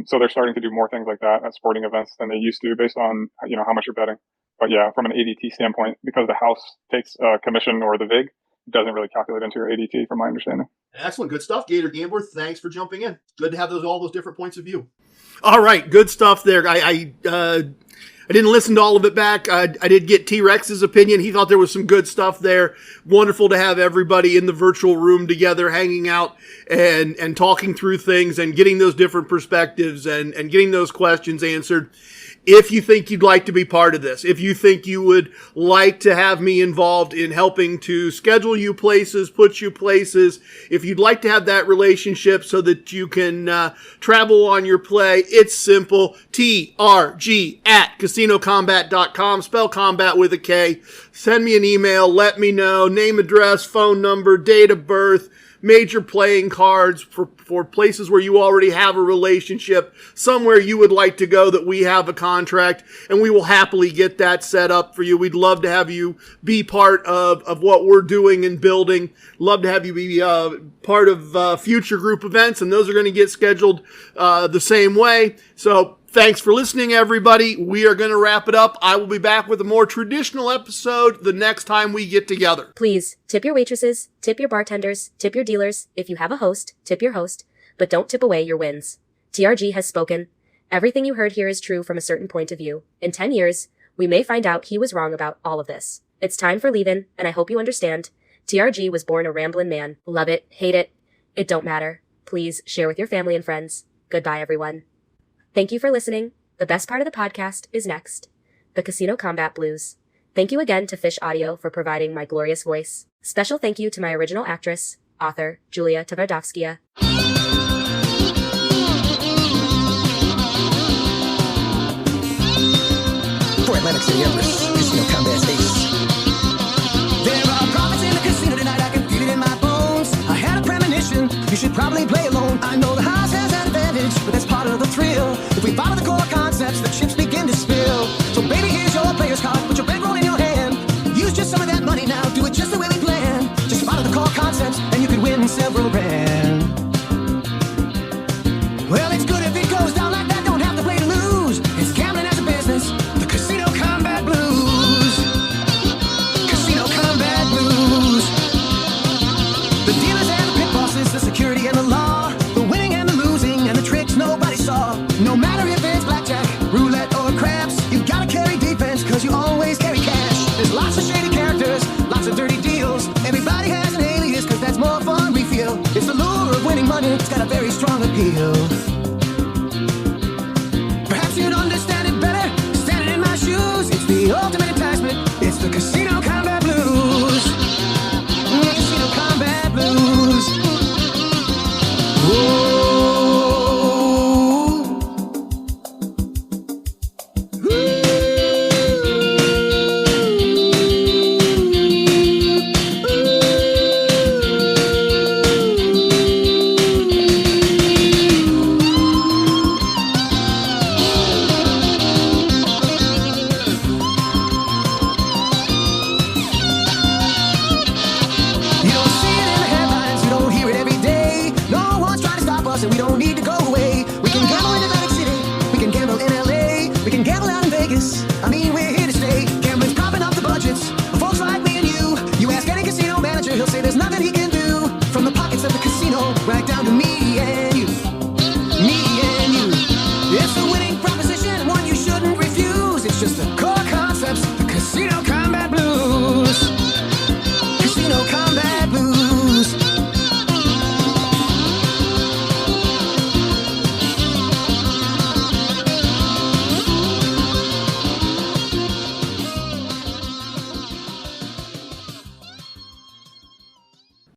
So they're starting to do more things like that at sporting events than they used to based on, how much you're betting. But yeah, from an ADT standpoint, because the house takes a commission or the VIG, it doesn't really calculate into your ADT from my understanding. Excellent. Good stuff, Gator Gambler. Thanks for jumping in. Good to have all those different points of view. All right. Good stuff there. I didn't listen to all of it back. I did get T-Rex's opinion. He thought there was some good stuff there. Wonderful to have everybody in the virtual room together, hanging out and talking through things and getting those different perspectives and getting those questions answered. If you think you'd like to be part of this, if you think you would like to have me involved in helping to schedule you places, put you places, if you'd like to have that relationship so that you can travel on your play, it's simple. TRG@casinocombat.com, spell combat with a K. Send me an email, let me know, name, address, phone number, date of birth, major playing cards for places where you already have a relationship, somewhere you would like to go that we have a contract, and we will happily get that set up for you. We'd love to have you be part of what we're doing and building. Love to have you be part of future group events, and those are going to get scheduled the same way. So thanks for listening, everybody. We are going to wrap it up. I will be back with a more traditional episode the next time we get together. Please tip your waitresses, tip your bartenders, tip your dealers. If you have a host, tip your host, but don't tip away your wins. TRG has spoken. Everything you heard here is true from a certain point of view. In 10 years, we may find out he was wrong about all of this. It's time for leaving, and I hope you understand. TRG was born a ramblin' man. Love it, hate it, it don't matter. Please share with your family and friends. Goodbye, everyone. Thank you for listening. The best part of the podcast is next. The Casino Combat Blues. Thank you again to Fish Audio for providing my glorious voice. Special thank you to my original actress, author, Julia Tverdovskaya. For Atlantic City Empress, Casino Combat Ace. There are profits in the casino tonight, I can feel it in my bones. I had a premonition, you should probably play alone. I know the house has an advantage, but that's part of the thrill. If we follow the core concepts, the chips begin to spill. So baby, here's your player's card, put your bankroll in your hand. Use just some of that money now, do it just the way we planned. Just follow the core concepts, and you could win several grand. Well, it's good if it goes down like that, don't have to play to lose. It's gambling as a business, the Casino Combat Blues. Casino Combat Blues. The dealers and the pit bosses, the security and the law, the winning and the losing and the tricks nobody saw. No matter if it's blackjack, roulette or craps, you gotta carry defense cause you always carry cash. There's lots of shady characters, lots of dirty deals. Everybody has an alias cause that's more fun we feel. It's the lure of winning money, it's got a very strong appeal. Perhaps you'd understand it better standing in my shoes. It's the ultimate enticement, it's the Casino Combat Blues. Casino Combat Blues. Whoa. And we don't need to go away. We can gamble in Atlantic City, we can gamble in LA, we can gamble out in Vegas. I mean, we're here to stay. Gambling's propping up the budgets of folks like me and you. You ask any casino manager, he'll say there's nothing he can do. From the pockets of the casino right down to me, yeah.